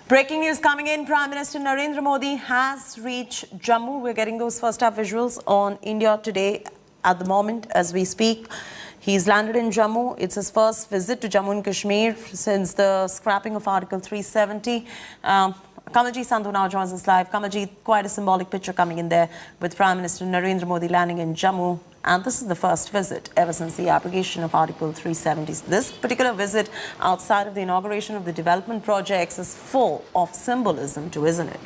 Breaking news coming in. Prime Minister Narendra Modi has reached Jammu. We're getting those first-half visuals on India Today at the moment as we speak. He's landed in Jammu. It's his first visit to Jammu and Kashmir since the scrapping of Article 370. Kamalji Sandhu now joins us live. Kamalji, quite a symbolic picture coming in there with Prime Minister Narendra Modi landing in Jammu. And this is the first visit ever since the abrogation of Article 370. This particular visit outside of the inauguration of the development projects is full of symbolism too, isn't it?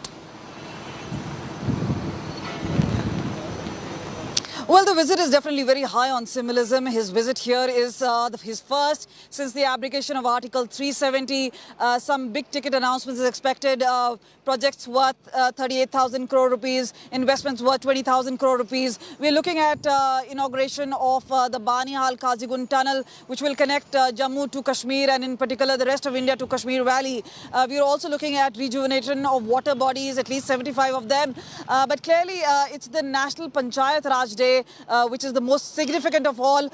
Well, the visit is definitely very high on symbolism. His visit here is his first since the abrogation of Article 370. Some big ticket announcements is expected. Projects worth 38,000 crore rupees, investments worth 20,000 crore rupees. We're looking at inauguration of the Banihal-Qazigund tunnel, which will connect Jammu to Kashmir and in particular the rest of India to Kashmir Valley. We're also looking at rejuvenation of water bodies, at least 75 of them. But clearly, it's the National Panchayat Raj Day, which is the most significant of all.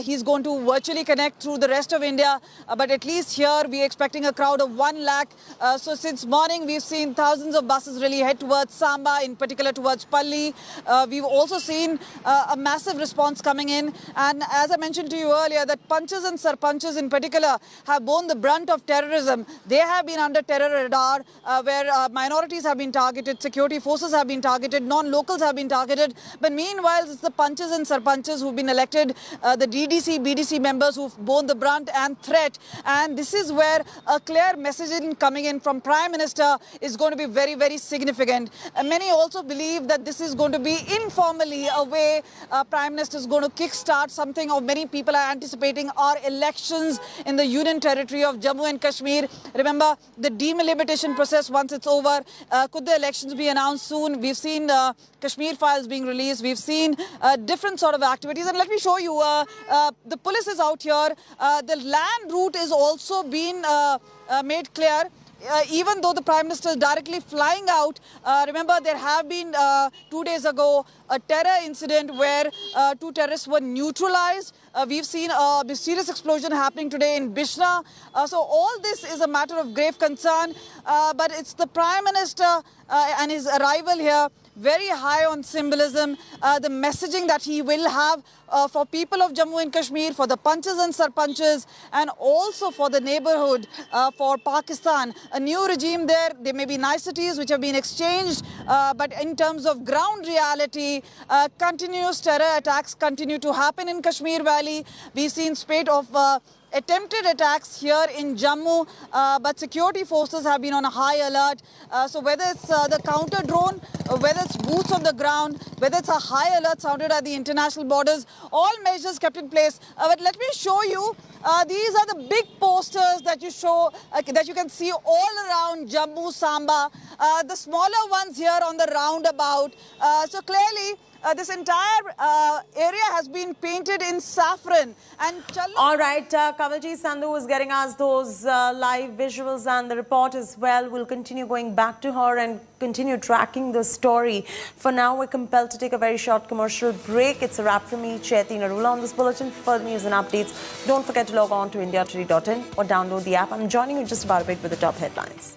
He's going to virtually connect through the rest of India, but at least here we're expecting a crowd of 1 lakh. So since morning we've seen thousands of buses really head towards Samba, in particular towards Palli. We've also seen a massive response coming in, and as I mentioned to you earlier, that punches and sarpanches in particular have borne the brunt of terrorism. They have been under terror radar, where minorities have been targeted, security forces have been targeted, non-locals have been targeted. But meanwhile, it's the punches and sarpanches who've been elected, the DDC, BDC members who've borne the brunt and threat. And this is where a clear messaging coming in from Prime Minister is going to be very, very significant. Many also believe that this is going to be informally a way Prime Minister is going to kickstart something or many people are anticipating are elections in the Union territory of Jammu and Kashmir. Remember, the demilitarization process, once it's over, could the elections be announced soon? We've seen Kashmir files being released. We've seen different sort of activities. And let me show you, the police is out here. The land route is also been made clear. Even though the Prime Minister is directly flying out, remember there have been 2 days ago a terror incident where 2 terrorists were neutralized. We've seen a mysterious explosion happening today in Bishna. So all this is a matter of grave concern, but it's the Prime Minister and his arrival here very high on symbolism, the messaging that he will have for people of Jammu and Kashmir, for the punches and sarpanches, and also for the neighborhood, for Pakistan. A new regime there. There may be niceties which have been exchanged, but in terms of ground reality, continuous terror attacks continue to happen in Kashmir Valley. We've seen spate of attempted attacks here in Jammu, but security forces have been on a high alert. So whether it's the counter drone, whether it's boots on the ground, whether it's a high alert sounded at the international borders, all measures kept in place. But let me show you, these are the big posters that you can see all around Jammu, Samba. The smaller ones here on the roundabout. So clearly, this entire area has been painted in saffron. And all right, Kamalji Sandhu is getting us those live visuals and the report as well. We'll continue going back to her and continue tracking the story. For now, we're compelled to take a very short commercial break. It's a wrap from me, Chaiti Narula, on this bulletin. For further news and updates, don't forget to log on to indiatoday.in or download the app. I'm joining you just about a bit with the top headlines.